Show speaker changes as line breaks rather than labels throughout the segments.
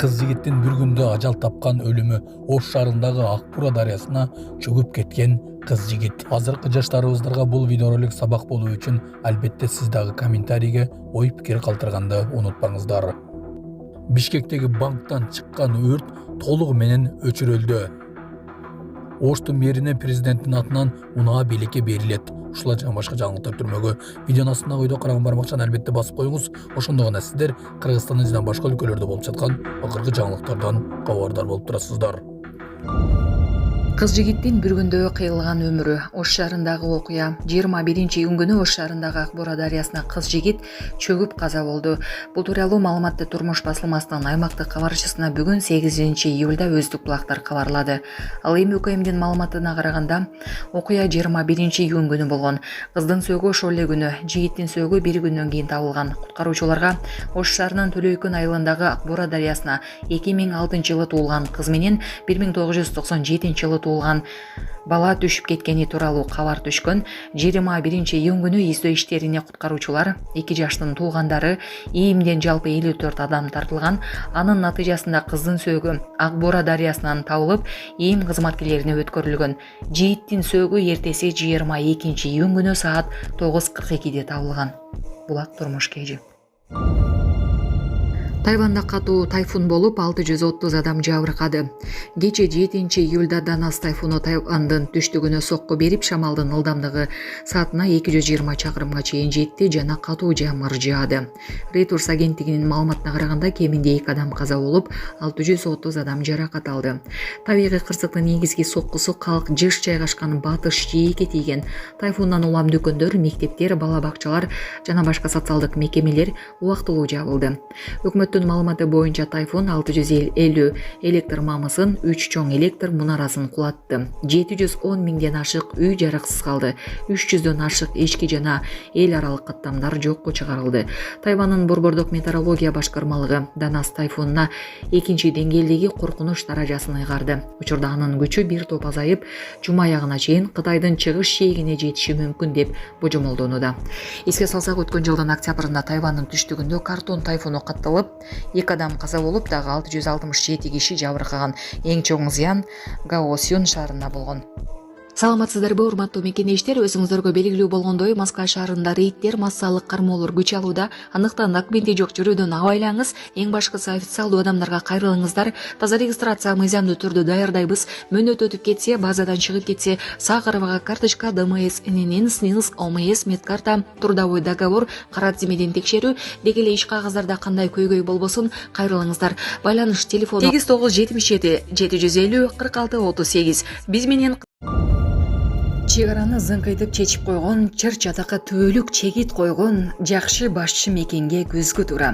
Кыз жигиттин bir күндө ажал тапкан өлүмү Ош шаарындагы Акбура дарыясына чөгүп кеткен кыз жигит. Азыркы жаштарыбыздарга бул видеоролик сабак болуу үчүн албетте сиз дагы комментарийге ой пикир калтырганды унутпаңыздар. Бишкектеги банктан чыккан өрт толугу менен өчүрүлдү. Оштун мэрine президенттин атынан унаа бийликке берилет. Ушулар жана башка жаңылыктар түрмөгө видеонун астындагы ойдо караган бармакчаны албетте басып коюңуз. Ошондо гана сиздер Кыргызстандын жана башка өлкөлөрдө болуп жаткан акыркы жаңылыктардан кабардар болуп турасыздар.
Кыз жигиттин bir күндө кыйылган өмүрү. Ош шаарындагы окуя 21-июнь күнү Ош шаарындагы Акбура дарыясына кыз жигит чөгүп каза болду. Бул тууралуу маалыматты Турмуш басылмасынын аймактык кабарчысына бүгүн 8-июлда өздүк булактар кабарлады. Ал эми УКМдин маалыматына караганда окуя 21-июнь күнү болгон. Кыздын сөөгү ошол эле күнү, жигиттин сөөгү 1 күндөн кийин табылган. Куткаруучуларга Ош шаарынын Төлөйкөн айылындагы Акбура дарыясына 2006-жылы туулган кыз менен 1997-жылы туулган бала түшүп кеткени тууралуу кабар түшкөн. 21-июнь күнү издөө иштерине куткаруучулар 2 жаштын туулгандары ийимден жалпы 54 адам тартылган. Анын натыйжасында кыздын сөөгү Акбура дарыясынан табылып, ийим кызматкерлерине өткөрүлгөн. Жигиттин сөөгү эртеси 22-июнь күнү саат 9:42-де табылган. Булак турмуш кежи. Тайванда катуу тайфун болуп 630 адам жабыркады. Кече 7-июлда Данас тайфуну Тайвандын түштүгүнө сокку берип, шамалдын ылдамдыгы саатына 220 чакырымга чейин жетти жана катуу жамгыр жаады. Reuters агенттигинин маалыматына караганда кеминде 2 адам каза болуп, 630 адам жаракат алды. Табигый кырсыктын негизги соккусу калк жыш жайгашкан батыш жээкке тийген. Тайфундан улам дүкөндөр, мектептер, бала бакчалар жана башка социалдык мекемелер убактылуу жабылды. Өкмөттүн маалыматы боюнча тайфун 650 электр мамысын, 3 чоң электр мунарасын кулатты. 710 миңден ашык үй жараксыз калды. 300дөн ашык ички жана эл аралык каттамдар жокко чыгарылды. Тайвандын борбордук метеорология башкармалыгы Данас тайфунуна 2 деңгээлдеги коркунуч даражасын ыйгарды. Учурда анын күчү бир топ азайып, жума аягына чейин Кытайдын чыгыш шегине жетиши мүмкүн деп божомолдонууда. Эске салсак, өткөн жылдын октябрында Тайвандын түштүгүндө картон тайфуну катталып, 2 адам каза болуп, дагы 667 киши жабыркаган. Эң чоң зыян Гаосюн шаарында болгон. Саламатсыздарбы, урматтуу мекендештер? Өзүңүздөргө белгилүү болгондой, Москва шаарында рейдтер, массалык кармоолор күч алууда. Андыктан документи жок жүрүүдөн абайлаңыз. Эң башкысы официалдуу адамдарга кайрылыңыздар. Таза регистрация мыйзамдуу түрдө даярдайбыз. Мөөнөт өтүп кетсе, базадан чыгып кетсе, Сахарова карточка, ДМС, ННН, СНИЛС, ОМС, медкарта, трудовой договор, кара тизмеден текшерүү, деги эле иш кагаздарда кандай көйгөй болбосун кайрылыңыздар. Байланыш телефону 8977 750 46 38. Биз менен чек араны зыңкыйтып чечип койгон, чыр-чатакка түбөлүк чегит койгон жакшы башчы мекенге көзгө туура.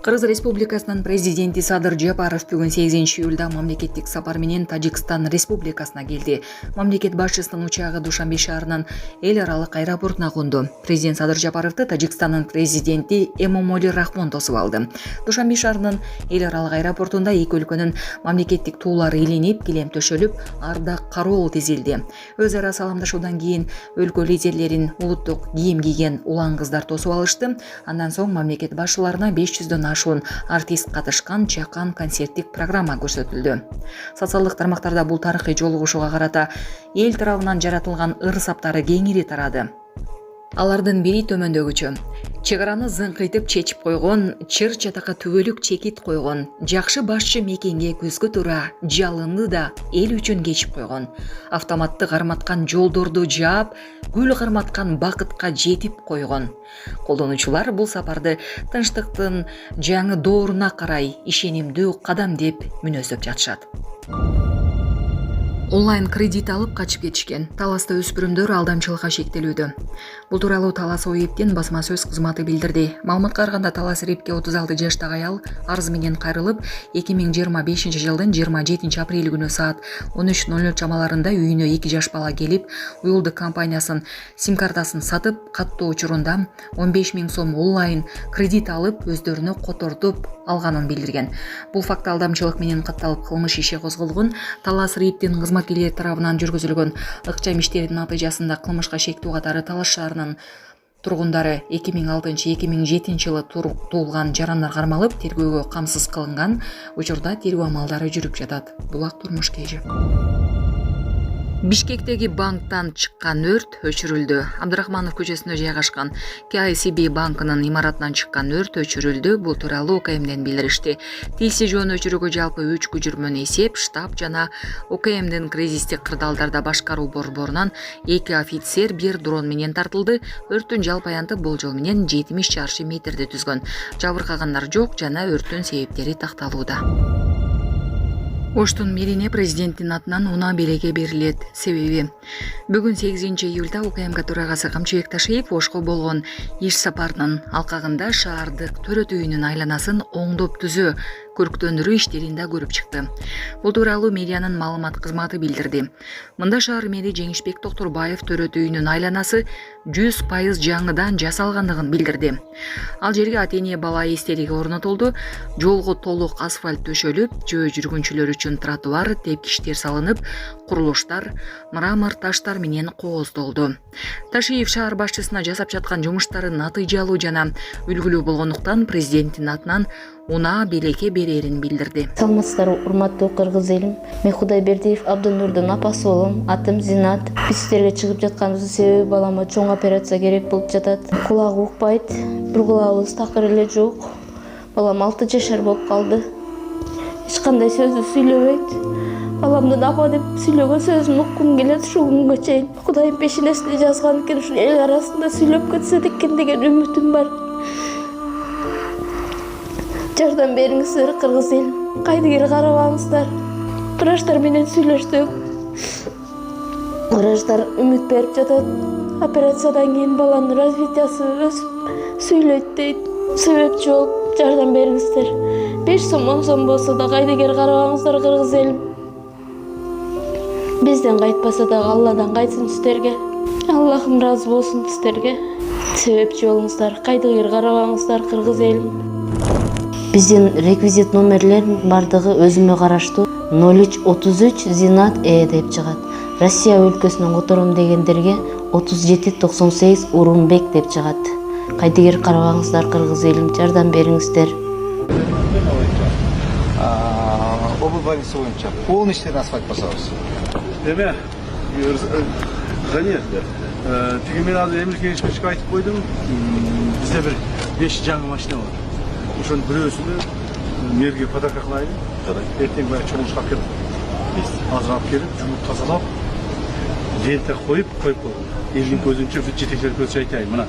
Кыргыз Республикасынын президенти Садыр Жапаров бүгүн 8-июлда мамлекеттик сапар менен Тажикстан Республикасына келди. Мамлекет башчысынын учагы Душанбе шаарынын эл аралык аэропортуна конду. Президент Садыр Жапаровду Тажикстандын президенти Эмомали Рахмон тосуп алды. Душанбе шаарынын эл аралык аэропортунда эки өлкөнүн мамлекеттик туулары илинип, килем төшөлүп, ардак кароол тизилди. Өз ара саламдашуудан кийин өлкө лидерлерин улуттук кийим кийген улан кыздар тосуп алышты. Андан соң мамлекет башчыларына 500дөн ашуун артист катышкан чакан концерттик программа көрсөтүлдү. Социалдык тармактарда бул тарыхый жолугушууга карата эл тарабынан жаратылган ыр-саптары кеңири тарады. Алардын бири төмөндөгүчө: чек араны зыңкыйтып чечип койгон, чыр-чатакка түбөлүк чекит койгон, жакшы башчы мекенге көзгө туура, жалынды да эл үчүн кечип койгон, автоматты карматкан жолдорду жаап, гүл карматкан бакытка жетип койгон. Колдонуучулар бул сапарды тынчтыктын жаңы дооруна карай ишенимдүү кадам деп мүнөздөп жатышат. Онлайн кредит алып качып кетишкен. Таласта өспүрүмдөр алдамчылыкка шектелүүдө. Бул тууралуу Талас ОИПтин басма сөз кызматы билдирди. Маалыматка караганда Талас РИПке 36 жаштагы аял арыз менен кайрылып, 2025 жылдын 27 апрель күнү саат 13:00 чамаларында үйүнө 2 жаш бала келип, уюлдук компаниясынын сим-картасын сатып, каттоо учурунда 15 000 сом онлайн кредит алып, өздөрүнө котортуп алганын билдирген. Бул факт алдамчылык менен катталып, кылмыш иши козголгон. Талас РИПтин кызматкерлери тарабынан жүргүзүлгөн ыкчам иштердин натыйжасында кылмышка шектүү катары Талас шаарынын тургундары 2006-2007 жылы туулган жарандар кармалып тергөөгө камсыз кылынган. Учурда тергөө амалдары жүрүп жатат. Булак турмуш кежи. Бишкектеги банктан чыккан өрт өчүрүлдү. Абдрахманов көчөсүндө жайгашкан KCB банкынын имаратынан чыккан өрт өчүрүлдү. Бул тууралуу УКМден билдиришти. Тиси жоон өчүрүүгө жалпы 3 күчүрмөн эсеп, штаб жана УКМдин кризистик кырдаалдарда башкаруу борборунан 2 офицер, 1 дрон менен тартылды. Өрттүн жалпы аянты болжол менен 70 чарчы метрди түзгөн. Жабыркагандар жок жана өрттүн себептери такталууда. Оштун мээрине президенттин атынан унаа белеге берилет. Себеби бүгүн 8 июлда УКМК төрагасы Камчыбек Ташиев Ошко болгон иш сапарынын алкагында шаардык төрөт үйүнүн айланасын оңдоп түзөө, көрктөндүрүү иштерин да көрүп чыкты. Бул тууралуу медианын маалымат кызматы билдирди. Мында шаар мэри Жеңишбек Токторбаев төрөт үйүнүн айланасы 100% жаңыдан жасалгандыгын билдирди. Ал жерге ата-эне бала эстелиги орнотулду, жолго толук асфальт төшөлүп, жөө жүргүнчүлөр үчүн тротуар, тепкичтер салынып, курулуштар мрамор таштар менен кооздолду. Ташиев шаар башчысына жасап жаткан жумуштары натыйжалуу жана үлгүлүү болгондуктан президенттин атынан унаа белекке берерин билдирди.
Саламатсыздар, урматтуу кыргыз элим. Мен Кудайбердиев Абдынурдун апасы болом. Атым Зинат. Биз сиздерге чыгып жатканыбыздын себеби балама чоң операция керек болуп жатат. Кулагы укпайт, бир кулагыбыз такыр эле жок. Балам 6 жашар болуп калды. Эч кандай сөздү сүйлөбөйт. Баламдын апа деп сүйлөгөн сөзүн уккум келет ушул күнгө чейин. Кудайым пешенесине жазган экен, ушул эл арасында сүйлөп кетсе экен деген үмүтүм бар. Жардам бериңиздер кыргыз эл. Кайдыгер карабаңыздар. Врачтар менен сүйлөштүк. Врачтар үмүт берип жатат. Операциядан кийин баланын развитиясы өсүп сүйлөйт дейт. Себеп жок, жардам бериңиздер. 5 сом 10 сом болсо да кайдыгер карабаңыздар кыргыз элим. Бизден кайтпаса да Алладан кайтсын сиздерге. Аллахым разы болсун сиздерге. Себепчи болуңуздар, кайдыгер карабаңыздар кыргыз элим. Биздин реквизит номерлер бардыгы өзүмө караштуу 0333 Зинат деп чыгат. Россия өлкөсүнөн котором дегендерге 3798 Урунбек деп чыгат. Кайдыгер карабаңыздар кыргыз элим, жардам бериңиздер.
Область больницы боюнча полностью асфальт басабыз.
Эме, Ғани, тиги мен азыр Эмир Кеңешбековке айтып койдум. Бизде бир 5 жаңы машина бар. Ошонун бирөөсүнү мэрге подарка кылайын. Эртең баягы чоң шкаф келип, азыр алып келип, жууп тазалап, лента коюп койгон. Элдин көзүнчө жетекчилер көзүнчө айтайын. Мына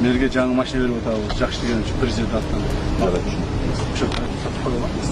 мэрге жаңы машина берип атабыз. Жакшы деген үчүн президент аттан. Ошо сатып коюлат.